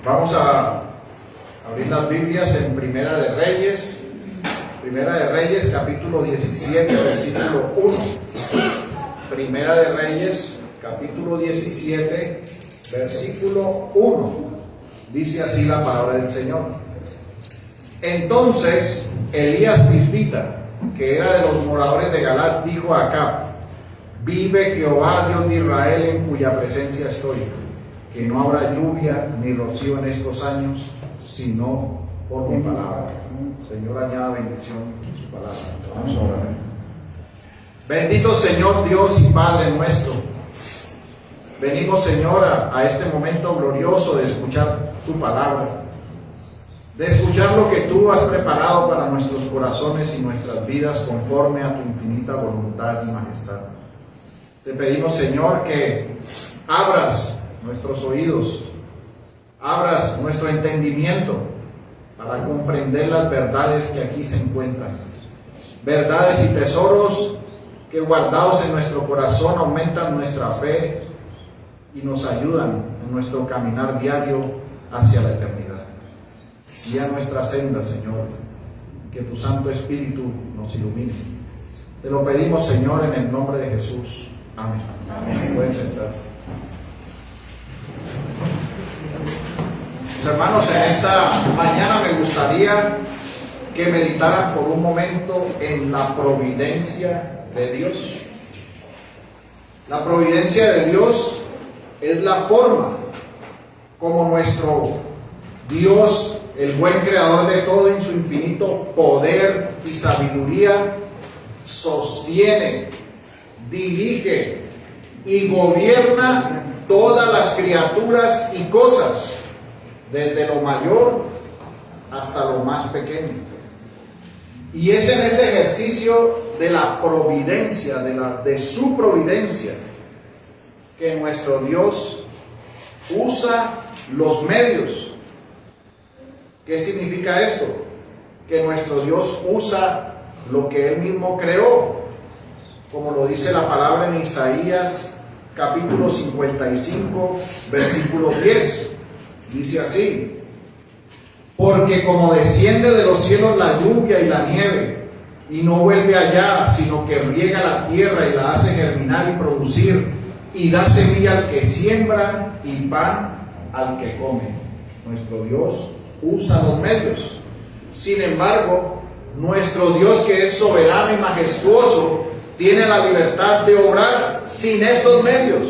Vamos a abrir las Biblias en Primera de Reyes capítulo 17, versículo 1. Primera de Reyes capítulo 17, versículo 1. Dice así la palabra del Señor. Entonces Elías Tisbita, que era de los moradores de Galat, dijo a Acab: vive Jehová Dios de Israel, en cuya presencia estoy, que no habrá lluvia ni rocío en estos años, sino por mi palabra. Señor, añada bendición en su palabra. Vamos a orar. Bendito Señor Dios y Padre nuestro, venimos, Señor, a este momento glorioso de escuchar tu palabra, de escuchar lo que tú has preparado para nuestros corazones y nuestras vidas conforme a tu infinita voluntad y majestad. Te pedimos, Señor, que abras nuestros oídos, abras nuestro entendimiento para comprender las verdades que aquí se encuentran. Verdades y tesoros que guardados en nuestro corazón aumentan nuestra fe y nos ayudan en nuestro caminar diario hacia la eternidad. Y a nuestra senda, Señor, que tu Santo Espíritu nos ilumine. Te lo pedimos, Señor, en el nombre de Jesús. Amén. Amén. Pueden sentar. Mis hermanos, en esta mañana me gustaría que meditaran por un momento en la providencia de Dios. La providencia de Dios es la forma como nuestro Dios, el buen creador de todo, en su infinito poder y sabiduría, sostiene, dirige y gobierna todas las criaturas y cosas, desde lo mayor hasta lo más pequeño. Y es en ese ejercicio de la providencia, de su providencia, que nuestro Dios usa los medios. ¿Qué significa esto? Que nuestro Dios usa lo que Él mismo creó, como lo dice la palabra en Isaías capítulo 55, versículo 10. Dice así: porque como desciende de los cielos la lluvia y la nieve, y no vuelve allá, sino que riega la tierra y la hace germinar y producir, y da semilla al que siembra y pan al que come. Nuestro Dios usa los medios. Sin embargo, nuestro Dios, que es soberano y majestuoso, tiene la libertad de obrar sin estos medios,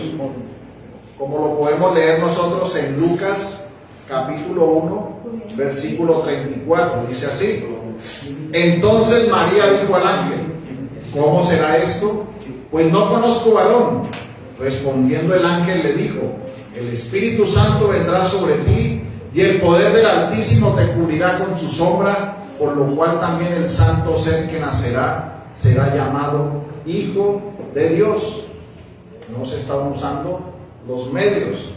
como lo podemos leer nosotros en Lucas capítulo 1, versículo 34. Dice así: entonces María dijo al ángel: ¿cómo será esto? Pues no conozco varón. Respondiendo el ángel le dijo: el Espíritu Santo vendrá sobre ti, y el poder del Altísimo te cubrirá con su sombra, por lo cual también el santo ser que nacerá será llamado Hijo de Dios. No se están usando los medios.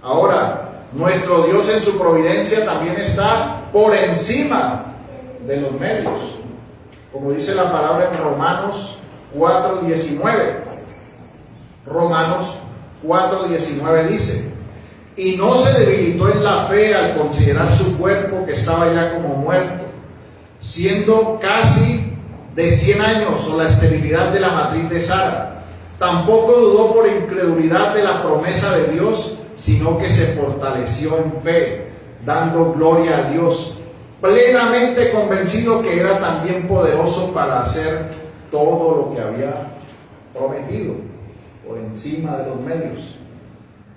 Ahora, nuestro Dios en su providencia también está por encima de los medios, como dice la palabra en Romanos 4:19. Romanos 4:19 dice: y no se debilitó en la fe al considerar su cuerpo, que estaba ya como muerto, siendo casi de 100 años, o la esterilidad de la matriz de Sara. Tampoco dudó por incredulidad de la promesa de Dios, sino que se fortaleció en fe, dando gloria a Dios, plenamente convencido que era también poderoso para hacer todo lo que había prometido, por encima de los medios.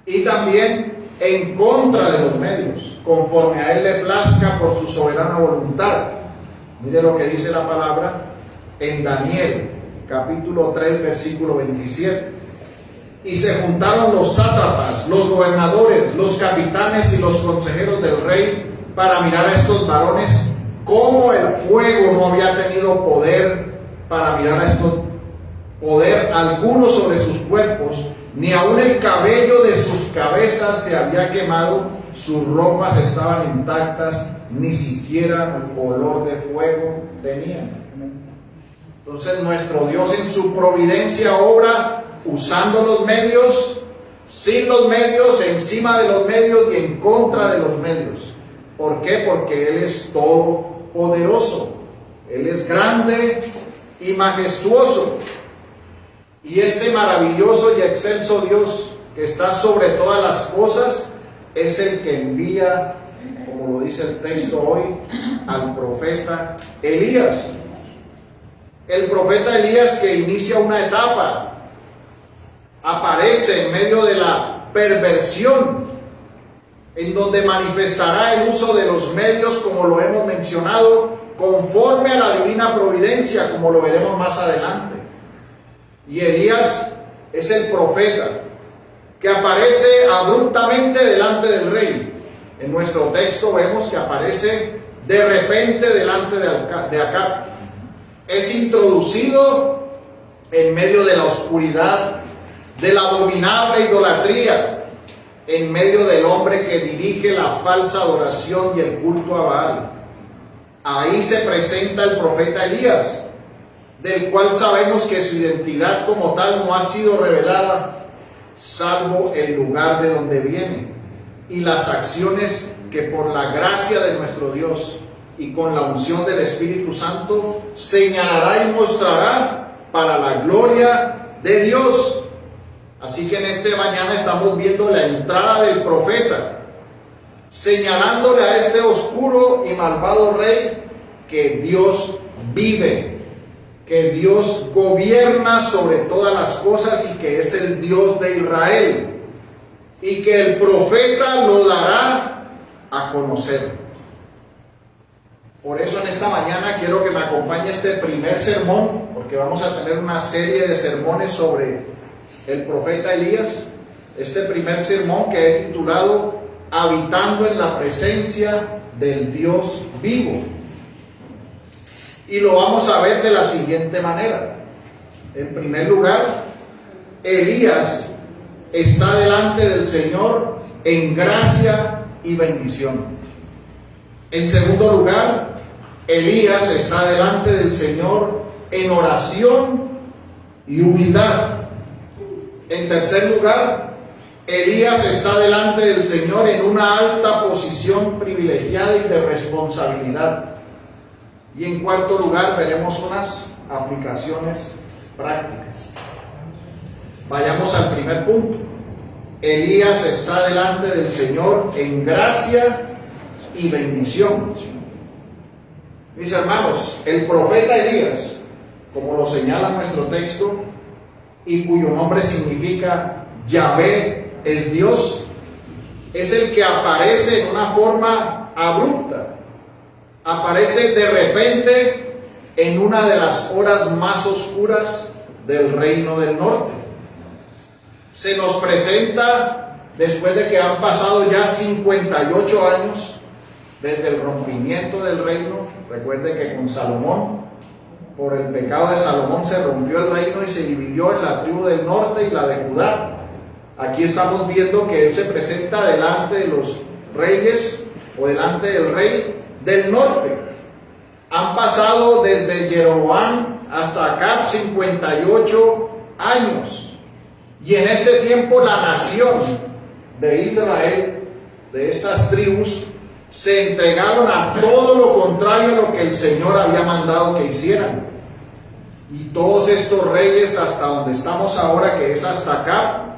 Y también en contra de los medios, conforme a Él le plazca por su soberana voluntad. Mire lo que dice la palabra en Daniel capítulo 3, versículo 27. Y se juntaron los sátrapas, los gobernadores, los capitanes y los consejeros del rey para mirar a estos varones, cómo el fuego no había tenido poder para mirar a estos, poder alguno sobre sus cuerpos, ni aun el cabello de sus cabezas se había quemado, sus ropas estaban intactas, ni siquiera olor de fuego tenían. Entonces nuestro Dios en su providencia obra usando los medios sin los medios, encima de los medios y en contra de los medios. ¿Por qué? Porque Él es todopoderoso. Él es grande y majestuoso. Y este maravilloso y excelso Dios que está sobre todas las cosas es el que envía, como lo dice el texto hoy, al profeta Elías. El profeta Elías, que inicia una etapa, aparece en medio de la perversión, en donde manifestará el uso de los medios, como lo hemos mencionado, conforme a la divina providencia, como lo veremos más adelante. Y Elías es el profeta que aparece abruptamente delante del rey. En nuestro texto vemos que aparece de repente delante de Acab. Es introducido en medio de la oscuridad, de la abominable idolatría, en medio del hombre que dirige la falsa adoración y el culto a Baal. Ahí se presenta el profeta Elías, del cual sabemos que su identidad como tal no ha sido revelada, salvo el lugar de donde viene y las acciones que por la gracia de nuestro Dios y con la unción del Espíritu Santo señalará y mostrará para la gloria de Dios. Así que en este mañana estamos viendo la entrada del profeta, señalándole a este oscuro y malvado rey que Dios vive, que Dios gobierna sobre todas las cosas y que es el Dios de Israel, y que el profeta lo dará a conocer. Por eso en esta mañana quiero que me acompañe este primer sermón, porque vamos a tener una serie de sermones sobre el profeta Elías. Este primer sermón que he titulado Habitando en la presencia del Dios vivo. Y lo vamos a ver de la siguiente manera. En primer lugar, Elías está delante del Señor en gracia y bendición. En segundo lugar, Elías está delante del Señor en oración y humildad. En tercer lugar, Elías está delante del Señor en una alta posición privilegiada y de responsabilidad. Y en cuarto lugar, veremos unas aplicaciones prácticas. Vayamos al primer punto. Elías está delante del Señor en gracia y bendición. Mis hermanos, el profeta Elías, como lo señala nuestro texto, y cuyo nombre significa Yahvé es Dios, es el que aparece en una forma abrupta. Aparece de repente en una de las horas más oscuras del reino del norte. Se nos presenta después de que han pasado ya 58 años desde el rompimiento del reino. Recuerden que con Salomón, por el pecado de Salomón, se rompió el reino y se dividió en la tribu del norte y la de Judá. Aquí estamos viendo que él se presenta delante de los reyes o delante del rey del norte. Han pasado desde Jeroboam hasta Acab 58 años. Y en este tiempo la nación de Israel, de estas tribus, se entregaron a todo lo contrario a lo que el Señor había mandado que hicieran. Y todos estos reyes, hasta donde estamos ahora, que es hasta Acab,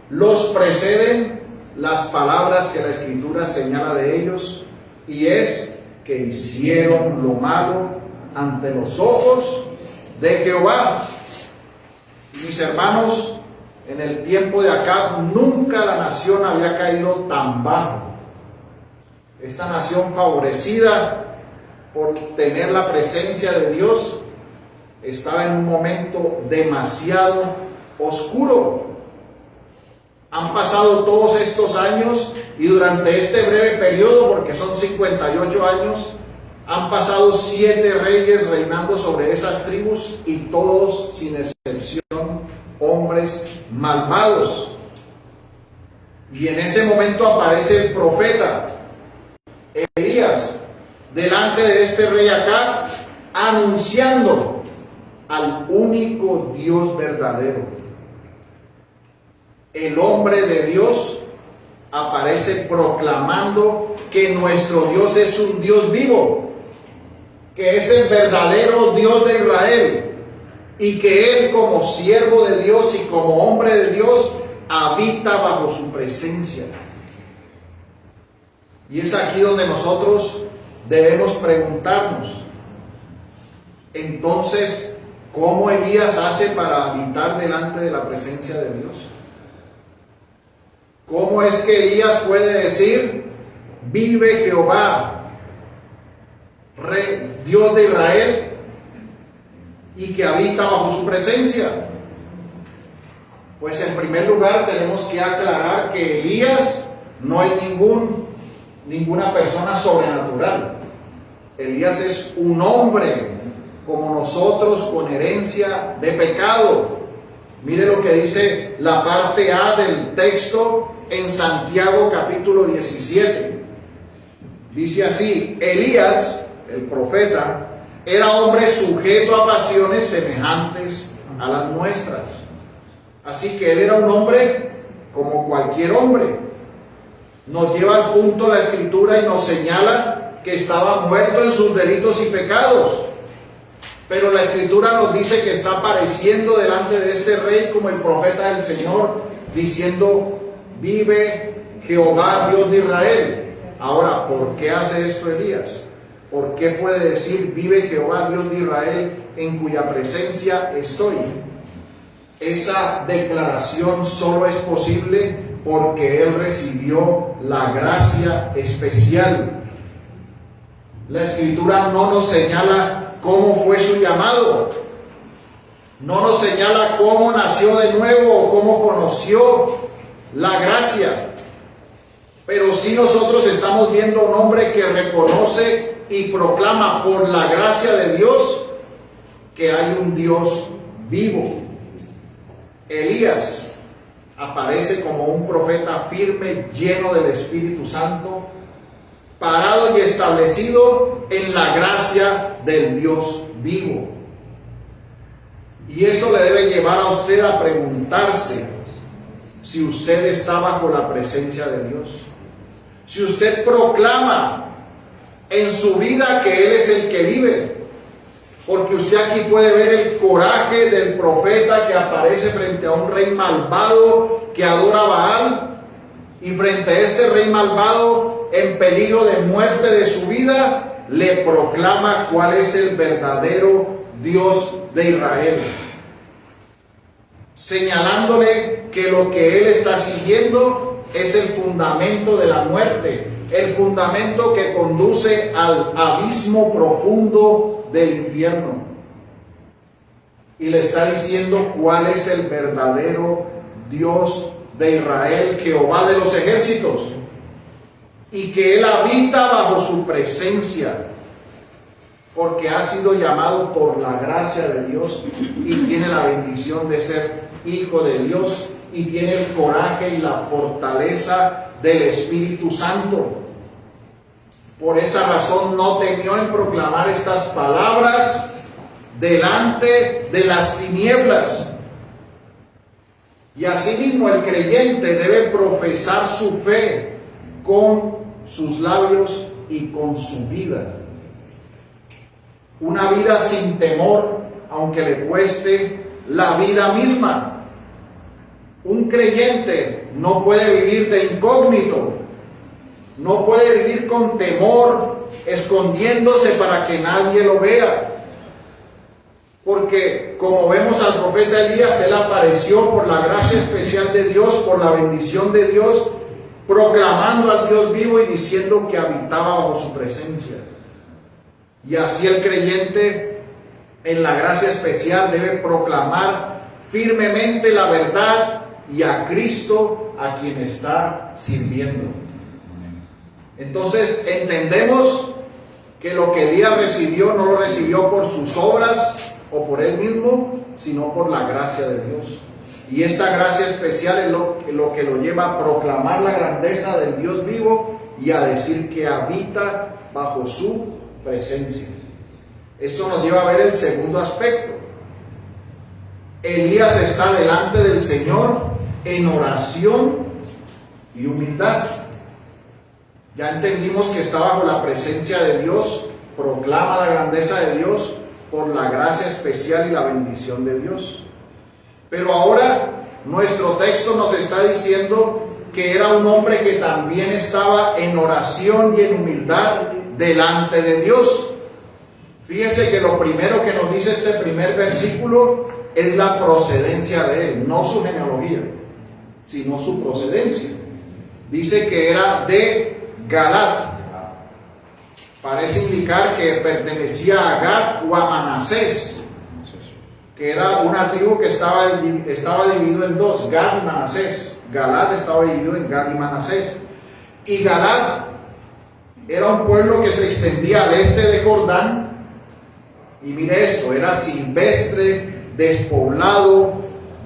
los preceden las palabras que la Escritura señala de ellos, y es que hicieron lo malo ante los ojos de Jehová. Mis hermanos, en el tiempo de Acab nunca la nación había caído tan bajo. Esta nación, favorecida por tener la presencia de Dios, estaba en un momento demasiado oscuro. Han pasado todos estos años y durante este breve periodo, porque son 58 años, han pasado 7 reyes reinando sobre esas tribus, y todos, sin excepción, hombres malvados. Y en ese momento aparece el profeta Elías delante de este rey Acab, anunciando al único Dios verdadero. el hombre de Dios aparece proclamando que nuestro Dios es un Dios vivo, que es el verdadero Dios de Israel, y que Él, como siervo de Dios y como hombre de Dios, habita bajo su presencia. Y es aquí donde nosotros debemos preguntarnos, entonces, ¿cómo Elías hace para habitar delante de la presencia de Dios? ¿Cómo es que Elías puede decir, vive Jehová, Dios de Israel, y que habita bajo su presencia? Pues en primer lugar tenemos que aclarar que Elías no hay ninguna persona sobrenatural. Elías es un hombre como nosotros, con herencia de pecado. Mire lo que dice la parte A del texto en Santiago capítulo 17. Dice así: Elías, el profeta, era hombre sujeto a pasiones semejantes a las nuestras. Así que él era un hombre como cualquier hombre. Nos lleva al punto la Escritura y nos señala que estaba muerto en sus delitos y pecados. Pero la Escritura nos dice que está apareciendo delante de este rey como el profeta del Señor, diciendo, vive Jehová, Dios de Israel. Ahora, ¿por qué hace esto Elías? ¿Por qué puede decir, vive Jehová, Dios de Israel, en cuya presencia estoy? Esa declaración solo es posible porque él recibió la gracia especial. La Escritura no nos señala cómo fue su llamado, no nos señala cómo nació de nuevo o cómo conoció la gracia, pero sí nosotros estamos viendo un hombre que reconoce y proclama por la gracia de Dios que hay un Dios vivo. Elías aparece como un profeta firme, lleno del Espíritu Santo, parado y establecido en la gracia del Dios vivo. Y eso le debe llevar a usted a preguntarse si usted está bajo la presencia de Dios. Si usted proclama en su vida que Él es el que vive. Porque usted aquí puede ver el coraje del profeta que aparece frente a un rey malvado que adora a Baal. Y frente a este rey malvado en peligro de muerte de su vida, le proclama cuál es el verdadero Dios de Israel, señalándole que lo que él está siguiendo es el fundamento de la muerte, el fundamento que conduce al abismo profundo del infierno. Y le está diciendo cuál es el verdadero Dios de Israel, Jehová de los ejércitos, y que él habita bajo su presencia, porque ha sido llamado por la gracia de Dios y tiene la bendición de ser hijo de Dios y tiene el coraje y la fortaleza del Espíritu Santo. Por esa razón no temió en proclamar estas palabras delante de las tinieblas. Y asimismo el creyente debe profesar su fe con sus labios y con su vida. Una vida sin temor, aunque le cueste la vida misma. Un creyente no puede vivir de incógnito, no puede vivir con temor, escondiéndose para que nadie lo vea. Porque como vemos al profeta Elías, él apareció por la gracia especial de Dios, por la bendición de Dios, proclamando al Dios vivo y diciendo que habitaba bajo su presencia. Y así el creyente en la gracia especial debe proclamar firmemente la verdad y a Cristo a quien está sirviendo. Entonces entendemos que lo que Elías recibió no lo recibió por sus obras o por él mismo, sino por la gracia de Dios. Y esta gracia especial es lo que lo lleva a proclamar la grandeza del Dios vivo y a decir que habita bajo su presencia. Esto nos lleva a ver el segundo aspecto. Elías está delante del Señor en oración y humildad. Ya entendimos que está bajo la presencia de Dios, proclama la grandeza de Dios por la gracia especial y la bendición de Dios. Pero ahora nuestro texto nos está diciendo que era un hombre que también estaba en oración y en humildad delante de Dios. Fíjese que lo primero que nos dice este primer versículo es la procedencia de él, no su genealogía, sino su procedencia. Dice que era de Galat. Parece indicar que pertenecía a Gad o a Manasés, que era una tribu que estaba dividido en dos, Gad y Manasés. Galat estaba dividido en Gad y Manasés. Y Galat era un pueblo que se extendía al este de Jordán. Y mire esto, era silvestre, despoblado,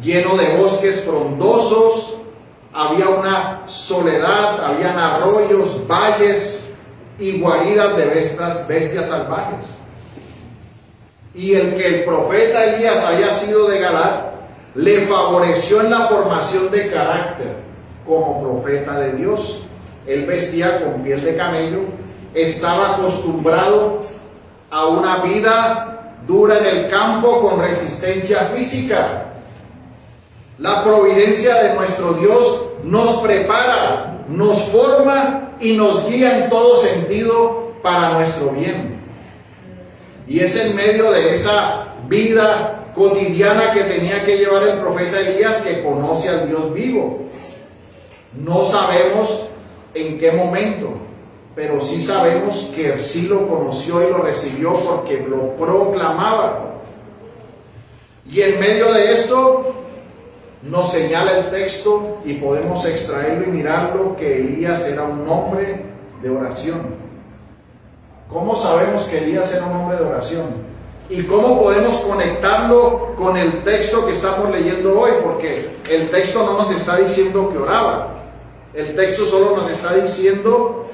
lleno de bosques frondosos. Había una soledad, habían arroyos, valles y guaridas de bestias salvajes. Y el que el profeta Elías haya sido de Galat le favoreció en la formación de carácter como profeta de Dios. Él vestía con piel de camello, estaba acostumbrado a una vida dura en el campo con resistencia física. La providencia de nuestro Dios nos prepara, nos forma y nos guía en todo sentido para nuestro bien. Y es en medio de esa vida cotidiana que tenía que llevar el profeta Elías que conoce al Dios vivo. No sabemos en qué momento, pero sí sabemos que sí lo conoció y lo recibió porque lo proclamaba. Y en medio de esto nos señala el texto y podemos extraerlo y mirarlo que Elías era un hombre de oración. ¿Cómo sabemos que Elías era un hombre de oración? ¿Y cómo podemos conectarlo con el texto que estamos leyendo hoy? Porque el texto no nos está diciendo que oraba. El texto solo nos está diciendo: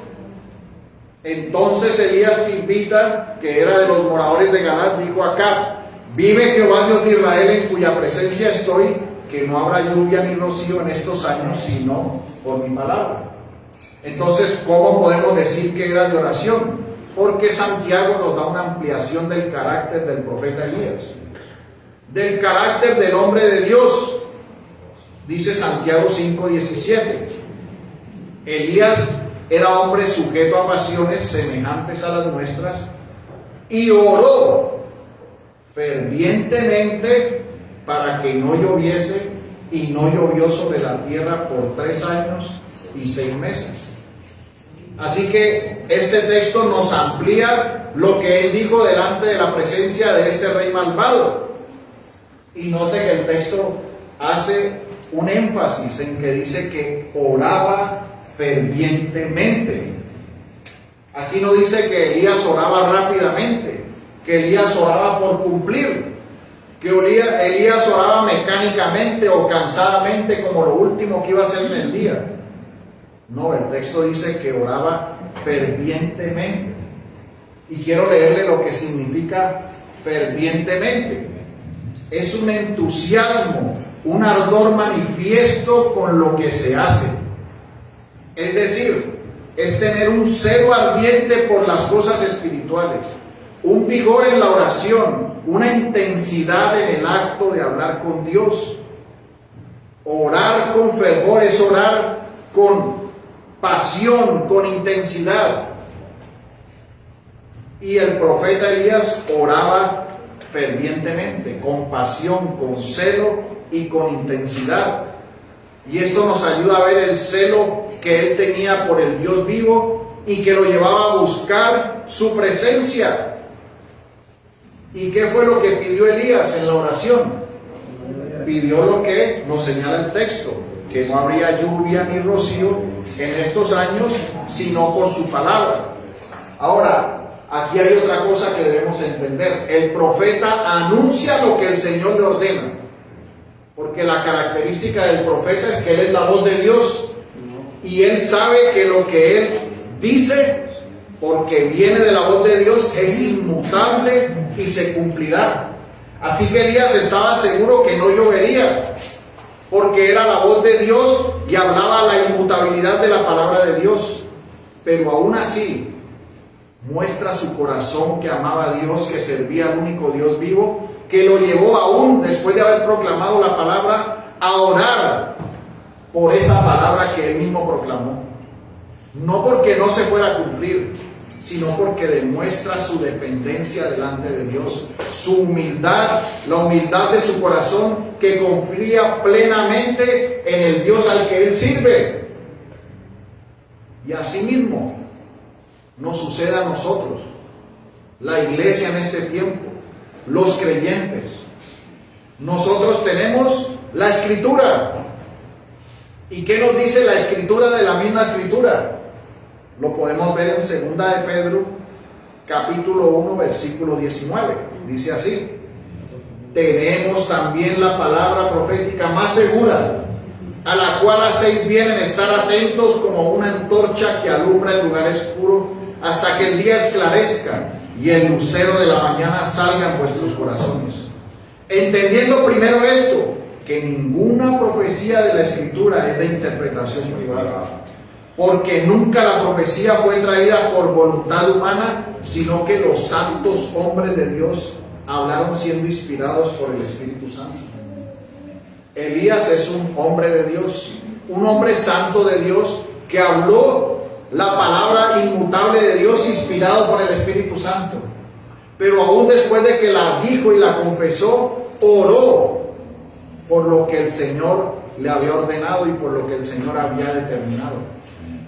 entonces Elías Tisbita, que era de los moradores de Galat, dijo a Acab: vive Jehová Dios de Israel, en cuya presencia estoy, que no habrá lluvia ni rocío en estos años, sino por mi palabra. Entonces, ¿cómo podemos decir que era de oración? Porque Santiago nos da una ampliación del carácter del profeta Elías, del carácter del hombre de Dios. Dice Santiago 5:17: Elías era hombre sujeto a pasiones semejantes a las nuestras, y oró fervientemente para que no lloviese, y no llovió sobre la tierra por 3 años y 6 meses. Así que este texto nos amplía lo que él dijo delante de la presencia de este rey malvado. Y note que el texto hace un énfasis en que dice que oraba fervientemente. Aquí no dice que Elías oraba rápidamente, que Elías oraba por cumplir, que Elías oraba mecánicamente o cansadamente como lo último que iba a hacer en el día. No, el texto dice que oraba fervientemente. Y quiero leerle lo que significa fervientemente. Es un entusiasmo, un ardor manifiesto con lo que se hace. Es decir, es tener un celo ardiente por las cosas espirituales, un vigor en la oración, una intensidad en el acto de hablar con Dios. Orar con fervor es orar con pasión, con intensidad. Y el profeta Elías oraba fervientemente, con pasión, con celo y con intensidad. Y esto nos ayuda a ver el celo que él tenía por el Dios vivo y que lo llevaba a buscar su presencia. ¿Y qué fue lo que pidió Elías en la oración? Pidió lo que nos señala el texto: que no habría lluvia ni rocío en estos años, sino por su palabra. Ahora, aquí hay otra cosa que debemos entender. El profeta anuncia lo que el Señor le ordena, porque la característica del profeta es que él es la voz de Dios, y él sabe que lo que él dice, porque viene de la voz de Dios, es inmutable y se cumplirá. Así que Elías estaba seguro que no llovería, porque era la voz de Dios y hablaba la inmutabilidad de la palabra de Dios. Pero aún así, muestra su corazón que amaba a Dios, que servía al único Dios vivo, que lo llevó aún después de haber proclamado la palabra a orar por esa palabra que él mismo proclamó. No porque no se fuera a cumplir, sino porque demuestra su dependencia delante de Dios, su humildad, la humildad de su corazón, que confía plenamente en el Dios al que él sirve. Y asimismo nos sucede a nosotros, la iglesia en este tiempo, los creyentes. Nosotros tenemos la Escritura. ¿Y qué nos dice la Escritura de la misma Escritura? Lo podemos ver en 2 de Pedro, capítulo 1, versículo 19. Dice así: tenemos también la palabra profética más segura, a la cual hacéis bien en estar atentos como una antorcha que alumbra el lugar oscuro, hasta que el día esclarezca y el lucero de la mañana salga en vuestros corazones. Entendiendo primero esto, que ninguna profecía de la Escritura es de interpretación privada, porque nunca la profecía fue traída por voluntad humana, sino que los santos hombres de Dios hablaron siendo inspirados por el Espíritu Santo. Elías es un hombre de Dios, un hombre santo de Dios, que habló la palabra inmutable de Dios inspirado por el Espíritu Santo. Pero aún después de que la dijo y la confesó, oró por lo que el Señor le había ordenado y por lo que el Señor había determinado.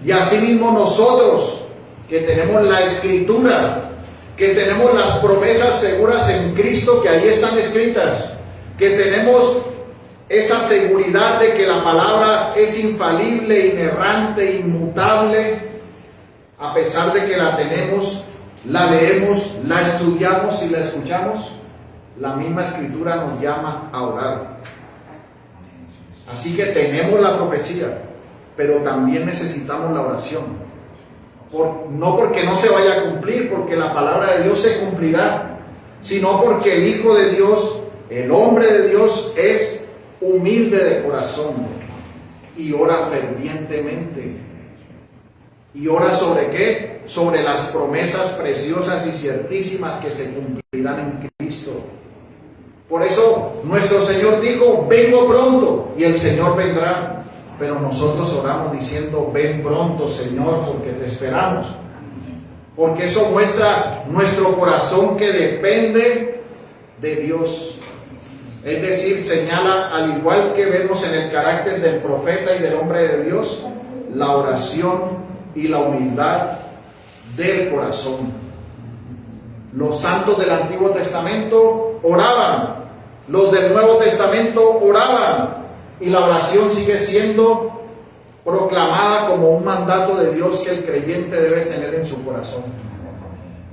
Y asimismo nosotros, que tenemos la Escritura, que tenemos las promesas seguras en Cristo que ahí están escritas, que tenemos esa seguridad de que la palabra es infalible, inerrante, inmutable, a pesar de que la tenemos, la leemos, la estudiamos y la escuchamos, la misma Escritura nos llama a orar. Así que tenemos la profecía, pero también necesitamos la oración. No porque no se vaya a cumplir, porque la palabra de Dios se cumplirá, sino porque el Hijo de Dios, el hombre de Dios, es humilde de corazón y ora fervientemente. ¿Y ora sobre qué? Sobre las promesas preciosas y ciertísimas que se cumplirán en Cristo. Por eso nuestro Señor dijo: vengo pronto, y el Señor vendrá. Pero nosotros oramos diciendo: ven pronto, Señor, porque te esperamos. Porque eso muestra nuestro corazón que depende de Dios. Es decir, señala, al igual que vemos en el carácter del profeta y del hombre de Dios, la oración y la humildad del corazón. Los santos del Antiguo Testamento oraban, los del Nuevo Testamento oraban, y la oración sigue siendo proclamada como un mandato de Dios que el creyente debe tener en su corazón.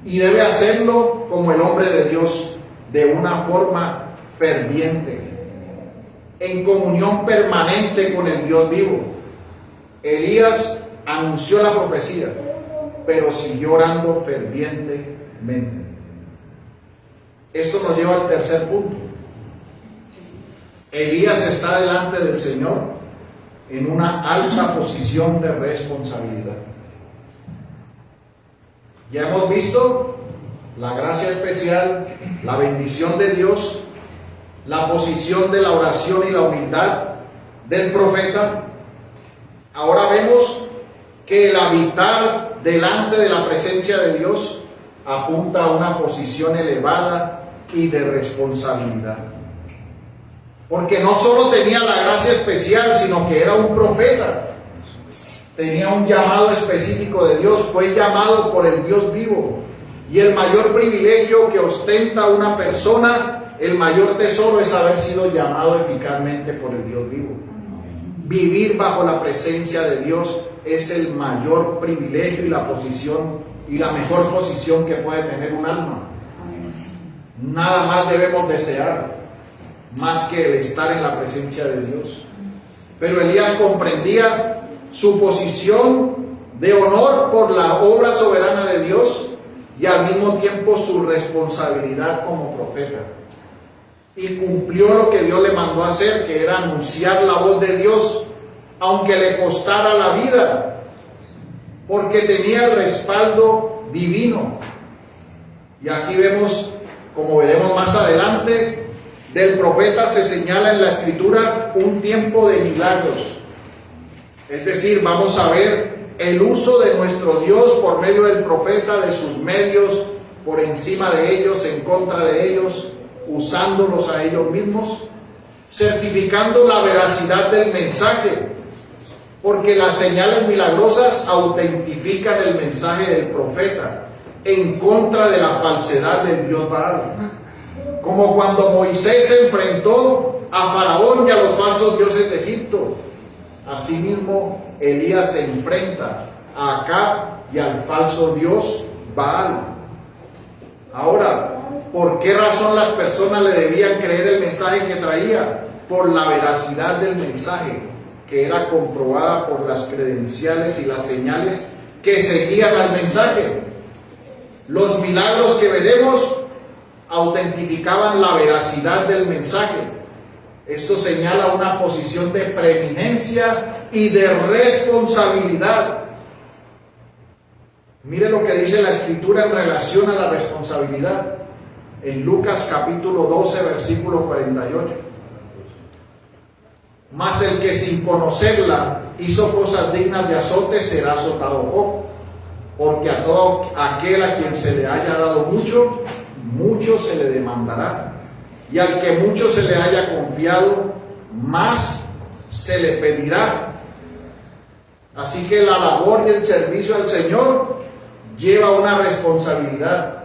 Y debe hacerlo como el hombre de Dios, de una forma ferviente, en comunión permanente con el Dios vivo. Elías anunció la profecía, pero siguió orando fervientemente. Esto nos lleva al tercer punto. Elías está delante del Señor en una alta posición de responsabilidad. Ya hemos visto la gracia especial, la bendición de Dios, la posición de la oración y la humildad del profeta. Ahora vemos que el habitar delante de la presencia de Dios apunta a una posición elevada y de responsabilidad. Porque no solo tenía la gracia especial, sino que era un profeta. Tenía un llamado específico de Dios, fue llamado por el Dios vivo. Y el mayor privilegio que ostenta una persona, el mayor tesoro, es haber sido llamado eficazmente por el Dios vivo. Vivir bajo la presencia de Dios es el mayor privilegio y la posición y la mejor posición que puede tener un alma. Nada más debemos desear más que el estar en la presencia de Dios. Pero Elías comprendía su posición de honor por la obra soberana de Dios y al mismo tiempo su responsabilidad como profeta. y cumplió lo que Dios le mandó a hacer, que era anunciar la voz de Dios, aunque le costara la vida, porque tenía el respaldo divino. Y aquí vemos, como veremos más adelante, del profeta se señala en la Escritura un tiempo de milagros. Es decir, vamos a ver el uso de nuestro Dios por medio del profeta, de sus medios, por encima de ellos, en contra de ellos, usándolos a ellos mismos, certificando la veracidad del mensaje, porque las señales milagrosas autentifican el mensaje del profeta en contra de la falsedad del Dios Baal. Como cuando Moisés se enfrentó a Faraón y a los falsos dioses de Egipto, asimismo Elías se enfrenta a Acab y al falso dios Baal. Ahora, ¿por qué razón las personas le debían creer el mensaje que traía? Por la veracidad del mensaje, que era comprobada por las credenciales y las señales que seguían al mensaje. Los milagros que veremos autentificaban la veracidad del mensaje. Esto señala una posición de preeminencia y de responsabilidad. Mire lo que dice la Escritura en relación a la responsabilidad. En Lucas capítulo 12, versículo 48. Mas el que sin conocerla hizo cosas dignas de azote será azotado poco. Porque a todo aquel a quien se le haya dado mucho, mucho se le demandará. Y al que mucho se le haya confiado, más se le pedirá. Así que la labor y el servicio al Señor lleva una responsabilidad.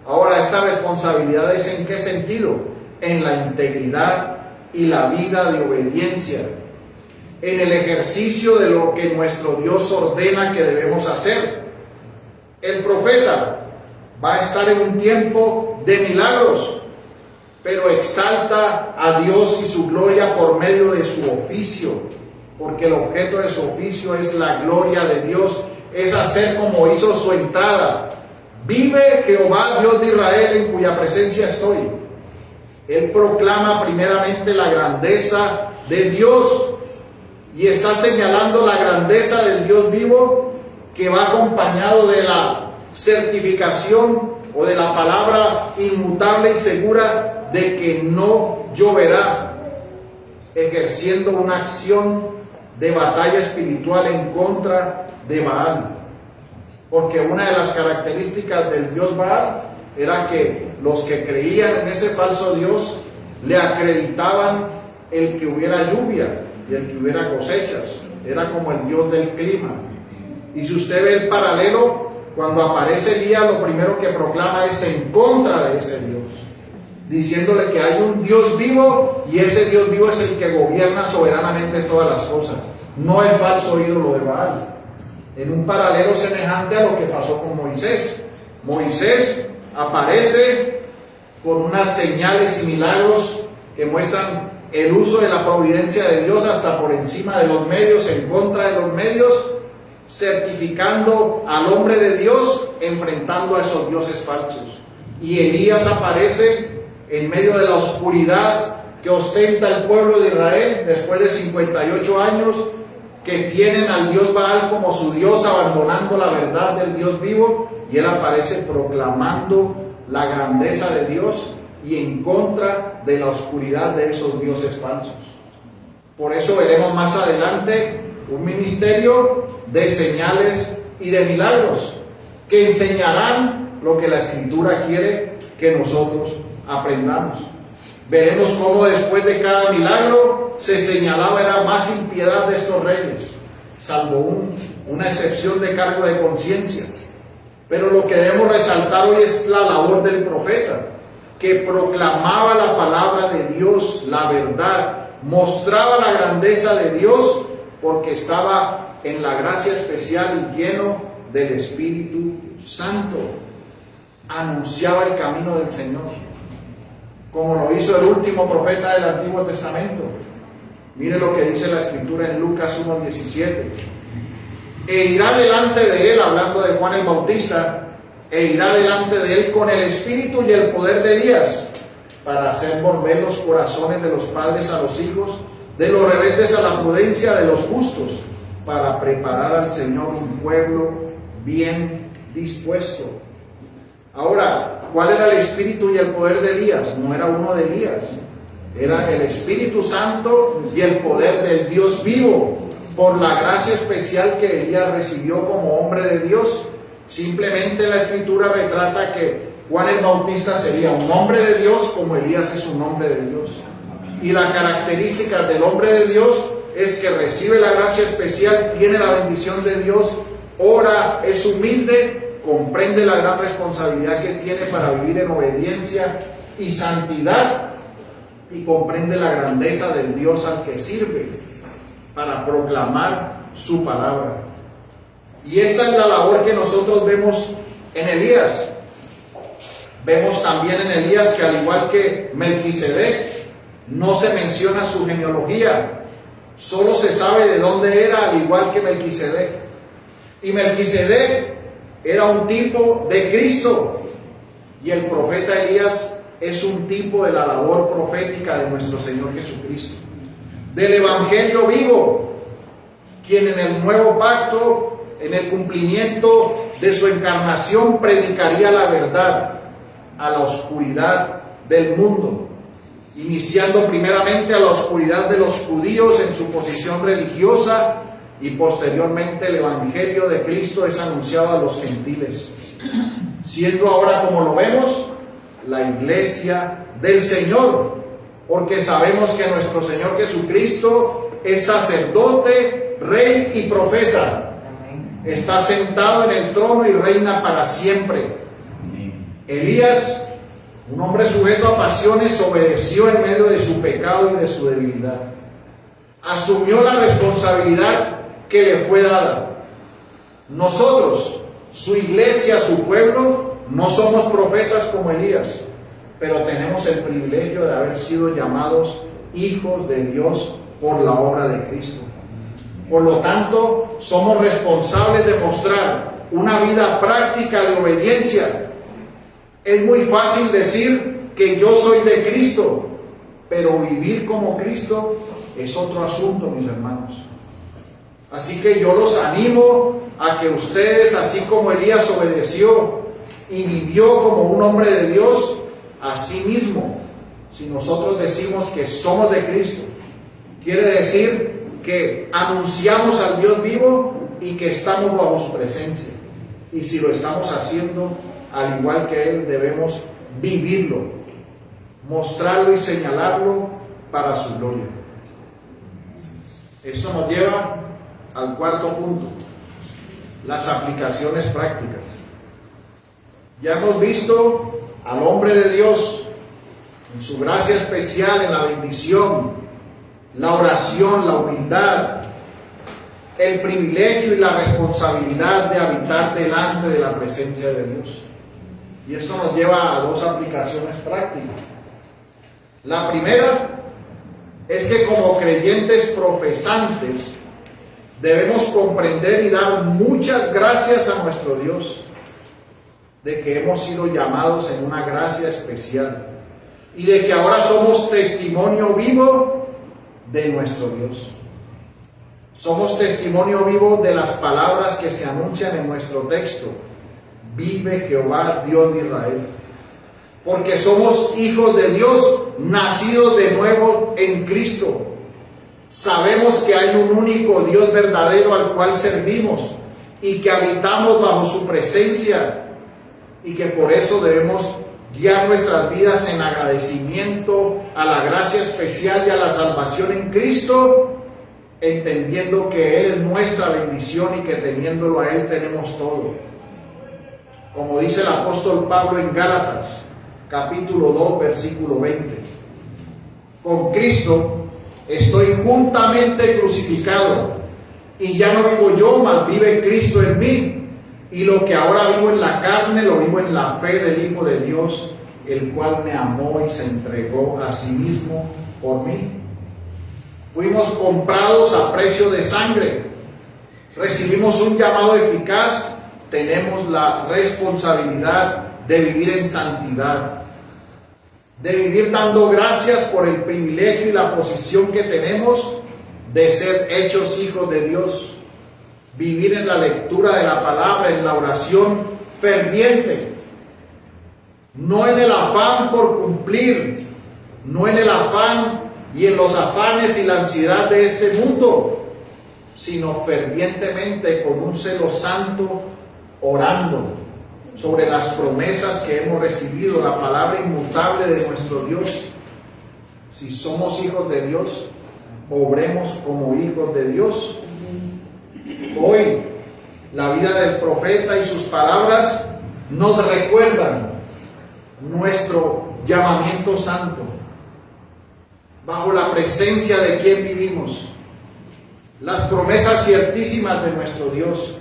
Ahora, esta responsabilidad es ¿en qué sentido? En la integridad y la vida de obediencia, en el ejercicio de lo que nuestro Dios ordena que debemos hacer. El profeta va a estar en un tiempo de milagros, pero exalta a Dios y su gloria por medio de su oficio, porque el objeto de su oficio es la gloria de Dios, es hacer como hizo su entrada. Vive Jehová, Dios de Israel, en cuya presencia estoy. Él proclama primeramente la grandeza de Dios y está señalando la grandeza del Dios vivo, que va acompañado de la certificación o de la palabra inmutable y segura de que no lloverá, ejerciendo una acción de batalla espiritual en contra de Baal. Porque una de las características del dios Baal era que los que creían en ese falso dios le acreditaban el que hubiera lluvia y el que hubiera cosechas. Era como el dios del clima. Y si usted ve el paralelo, cuando aparece Elías, lo primero que proclama es en contra de ese Dios, diciéndole que hay un Dios vivo y ese Dios vivo es el que gobierna soberanamente todas las cosas, no el falso ídolo de Baal. En un paralelo semejante a lo que pasó con Moisés. Moisés aparece con unas señales y milagros que muestran el uso de la providencia de Dios hasta por encima de los medios, en contra de los medios, certificando al hombre de Dios, enfrentando a esos dioses falsos. Y Elías aparece en medio de la oscuridad que ostenta el pueblo de Israel después de 58 años, que tienen al dios Baal como su dios, abandonando la verdad del Dios vivo, y él aparece proclamando la grandeza de Dios y en contra de la oscuridad de esos dioses falsos. Por eso veremos más adelante un ministerio de señales y de milagros que enseñarán lo que la Escritura quiere que nosotros aprendamos. Veremos cómo después de cada milagro se señalaba era más impiedad de estos reyes, salvo una excepción de cargo de conciencia. Pero lo que debemos resaltar hoy es la labor del profeta, que proclamaba la palabra de Dios, la verdad, mostraba la grandeza de Dios, porque estaba en la gracia especial y lleno del Espíritu Santo. Anunciaba el camino del Señor, como lo hizo el último profeta del Antiguo Testamento. Mire lo que dice la Escritura en Lucas 1:17. E irá delante de él, hablando de Juan el Bautista, e irá delante de él con el espíritu y el poder de Elías, para hacer volver los corazones de los padres a los hijos, de los rebeldes a la prudencia, de los justos, para preparar al Señor un pueblo bien dispuesto. Ahora, ¿cuál era el espíritu y el poder de Elías? No era uno de Elías, era el Espíritu Santo y el poder del Dios vivo, por la gracia especial que Elías recibió como hombre de Dios. Simplemente la Escritura retrata que Juan el Bautista sería un hombre de Dios como Elías es un hombre de Dios. Y la característica del hombre de Dios es que recibe la gracia especial, tiene la bendición de Dios, ora, es humilde, comprende la gran responsabilidad que tiene para vivir en obediencia y santidad, y comprende la grandeza del Dios al que sirve para proclamar su palabra. Y esa es la labor que nosotros vemos en Elías. Vemos también en Elías que, al igual que Melquisedec, no se menciona su genealogía, solo se sabe de dónde era, al igual que Melquisedec. Y Melquisedec era un tipo de Cristo, y el profeta Elías es un tipo de la labor profética de nuestro Señor Jesucristo, del Evangelio vivo, quien en el nuevo pacto, en el cumplimiento de su encarnación, predicaría la verdad a la oscuridad del mundo, iniciando primeramente a la oscuridad de los judíos en su posición religiosa, y posteriormente el Evangelio de Cristo es anunciado a los gentiles, siendo ahora, como lo vemos, la iglesia del Señor, porque sabemos que nuestro Señor Jesucristo es sacerdote, rey y profeta. Está sentado en el trono y reina para siempre. Elías, un hombre sujeto a pasiones, obedeció en medio de su pecado y de su debilidad. Asumió la responsabilidad que le fue dada. Nosotros, su iglesia, su pueblo, no somos profetas como Elías, pero tenemos el privilegio de haber sido llamados hijos de Dios por la obra de Cristo. Por lo tanto, somos responsables de mostrar una vida práctica de obediencia. Es muy fácil decir que yo soy de Cristo, pero vivir como Cristo es otro asunto, mis hermanos. Así que yo los animo a que ustedes, así como Elías obedeció y vivió como un hombre de Dios, así mismo, si nosotros decimos que somos de Cristo, quiere decir que anunciamos al Dios vivo y que estamos bajo su presencia. Y si lo estamos haciendo, al igual que Él, debemos vivirlo, mostrarlo y señalarlo para su gloria. Esto nos lleva al cuarto punto, las aplicaciones prácticas. Ya hemos visto al hombre de Dios en su gracia especial, en la bendición, la oración, la humildad, el privilegio y la responsabilidad de habitar delante de la presencia de Dios. Y esto nos lleva a dos aplicaciones prácticas. La primera es que como creyentes profesantes debemos comprender y dar muchas gracias a nuestro Dios de que hemos sido llamados en una gracia especial y de que ahora somos testimonio vivo de nuestro Dios. Somos testimonio vivo de las palabras que se anuncian en nuestro texto. Vive Jehová, Dios de Israel. Porque somos hijos de Dios, nacidos de nuevo en Cristo. Sabemos que hay un único Dios verdadero al cual servimos y que habitamos bajo su presencia, y que por eso debemos guiar nuestras vidas en agradecimiento a la gracia especial y a la salvación en Cristo, entendiendo que Él es nuestra bendición y que teniéndolo a Él tenemos todo. Como dice el apóstol Pablo en Gálatas, capítulo 2, versículo 20. Con Cristo estoy juntamente crucificado, y ya no vivo yo, mas vive Cristo en mí. Y lo que ahora vivo en la carne, lo vivo en la fe del Hijo de Dios, el cual me amó y se entregó a sí mismo por mí. Fuimos comprados a precio de sangre. Recibimos un llamado eficaz. Tenemos la responsabilidad de vivir en santidad. de vivir dando gracias por el privilegio y la posición que tenemos de ser hechos hijos de Dios, vivir en la lectura de la palabra, en la oración ferviente, no en el afán por cumplir, no en el afán y en los afanes y la ansiedad de este mundo, sino fervientemente con un celo santo, orando sobre las promesas que hemos recibido, la palabra inmutable de nuestro Dios. Si somos hijos de Dios, obremos como hijos de Dios. Hoy, la vida del profeta y sus palabras nos recuerdan nuestro llamamiento santo, bajo la presencia de quien vivimos, las promesas ciertísimas de nuestro Dios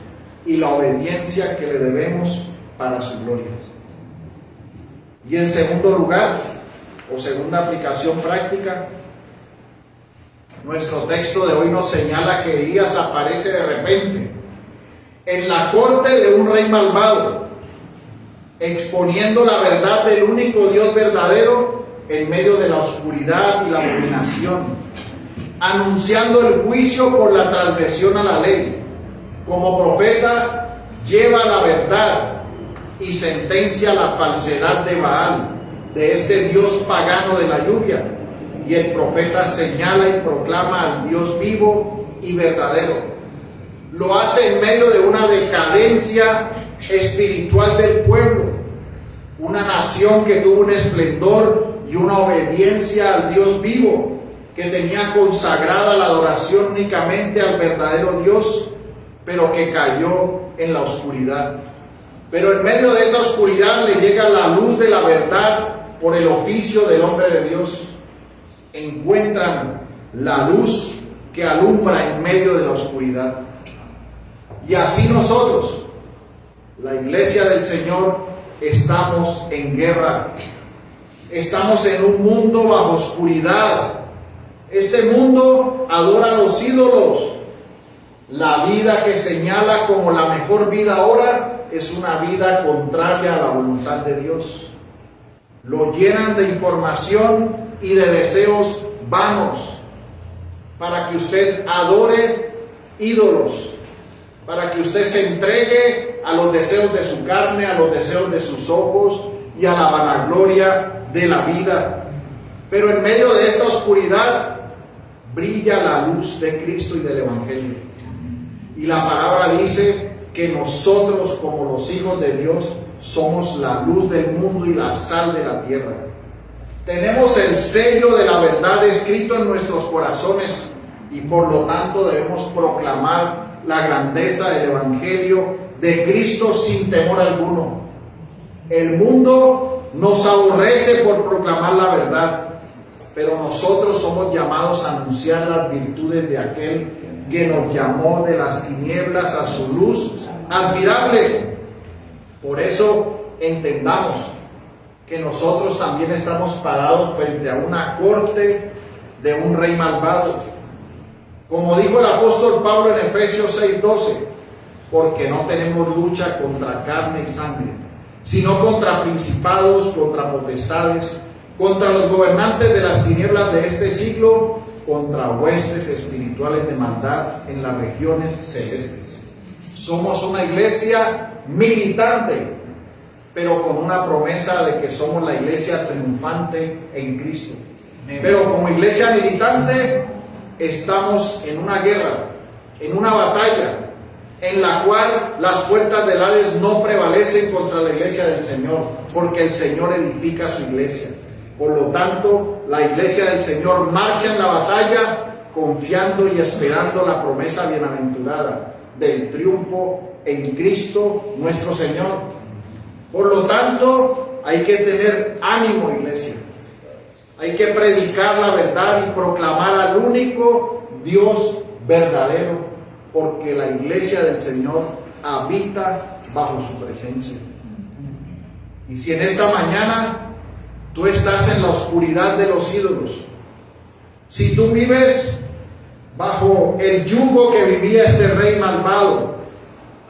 y la obediencia que le debemos para su gloria. Y en segundo lugar, o segunda aplicación práctica, nuestro texto de hoy nos señala que Elías aparece de repente en la corte de un rey malvado, exponiendo la verdad del único Dios verdadero en medio de la oscuridad y la abominación, anunciando el juicio por la transgresión a la ley. Como profeta lleva la verdad y sentencia la falsedad de Baal, de este dios pagano de la lluvia, y el profeta señala y proclama al Dios vivo y verdadero. Lo hace en medio de una decadencia espiritual del pueblo, una nación que tuvo un esplendor y una obediencia al Dios vivo, que tenía consagrada la adoración únicamente al verdadero Dios, pero que cayó en la oscuridad. Pero en medio de esa oscuridad le llega la luz de la verdad por el oficio del hombre de Dios. Encuentran la luz que alumbra en medio de la oscuridad. Y así nosotros, la iglesia del Señor, estamos en guerra. Estamos en un mundo bajo oscuridad. Este mundo adora a los ídolos. La vida que señala como la mejor vida ahora es una vida contraria a la voluntad de Dios. Lo llenan de información y de deseos vanos para que usted adore ídolos, para que usted se entregue a los deseos de su carne, a los deseos de sus ojos y a la vanagloria de la vida. Pero en medio de esta oscuridad brilla la luz de Cristo y del Evangelio. Y la palabra dice que nosotros, como los hijos de Dios, somos la luz del mundo y la sal de la tierra. Tenemos el sello de la verdad escrito en nuestros corazones y por lo tanto debemos proclamar la grandeza del Evangelio de Cristo sin temor alguno. El mundo nos aborrece por proclamar la verdad, pero nosotros somos llamados a anunciar las virtudes de aquel que nos llamó de las tinieblas a su luz admirable. Por eso entendamos que nosotros también estamos parados frente a una corte de un rey malvado. Como dijo el apóstol Pablo en Efesios 6:12, porque no tenemos lucha contra carne y sangre, sino contra principados, contra potestades, contra los gobernantes de las tinieblas de este siglo, contra huestes espirituales de maldad en las regiones celestes. Somos una iglesia militante, pero con una promesa de que somos la iglesia triunfante en Cristo. Pero como iglesia militante estamos en una guerra, en una batalla, en la cual las puertas del Hades no prevalecen contra la iglesia del Señor, porque el Señor edifica su iglesia. Por lo tanto, la iglesia del Señor marcha en la batalla, confiando y esperando la promesa bienaventurada del triunfo en Cristo nuestro Señor. Por lo tanto, hay que tener ánimo, iglesia. Hay que predicar la verdad y proclamar al único Dios verdadero, porque la iglesia del Señor habita bajo su presencia. Y si en esta mañana tú estás en la oscuridad de los ídolos, si tú vives bajo el yugo que vivía este rey malvado,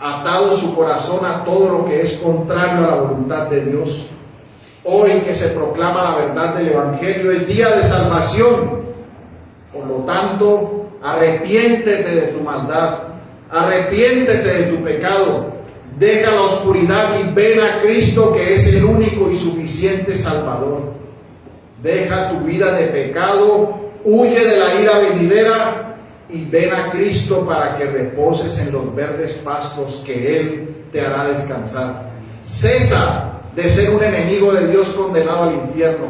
atado su corazón a todo lo que es contrario a la voluntad de Dios, Hoy que se proclama la verdad del Evangelio es día de salvación. Por lo tanto, arrepiéntete de tu maldad, arrepiéntete de tu pecado, deja la oscuridad y ven a Cristo, que es el único y suficiente Salvador. Deja tu vida de pecado, huye de la ira venidera y ven a Cristo para que reposes en los verdes pastos que Él te hará descansar. Cesa de ser un enemigo de Dios condenado al infierno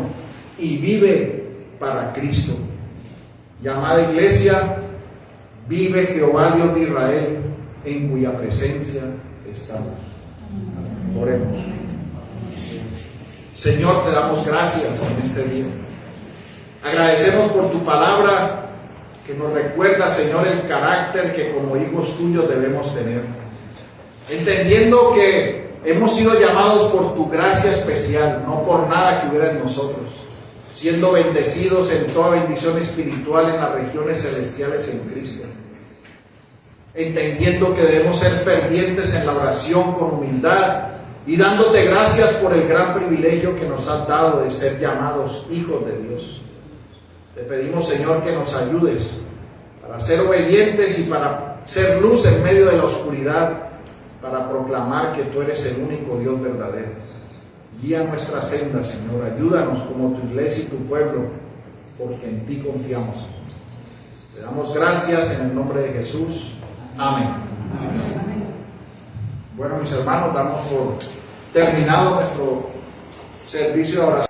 y vive para Cristo. Llamada iglesia, vive Jehová Dios de Israel, en cuya presencia estamos. Oremos. Señor, te damos gracias en este día. Agradecemos por tu palabra que nos recuerda, Señor, el carácter que como hijos tuyos debemos tener. Entendiendo que hemos sido llamados por tu gracia especial, no por nada que hubiera en nosotros, siendo bendecidos en toda bendición espiritual en las regiones celestiales en Cristo. Entendiendo que debemos ser fervientes en la oración con humildad y dándote gracias por el gran privilegio que nos has dado de ser llamados hijos de Dios. Te pedimos, Señor, que nos ayudes para ser obedientes y para ser luz en medio de la oscuridad, para proclamar que tú eres el único Dios verdadero. Guía nuestra senda, Señor. Ayúdanos como tu iglesia y tu pueblo, porque en ti confiamos. Te damos gracias en el nombre de Jesús. Amén. Amén. Bueno, mis hermanos, damos por terminado nuestro servicio de oración.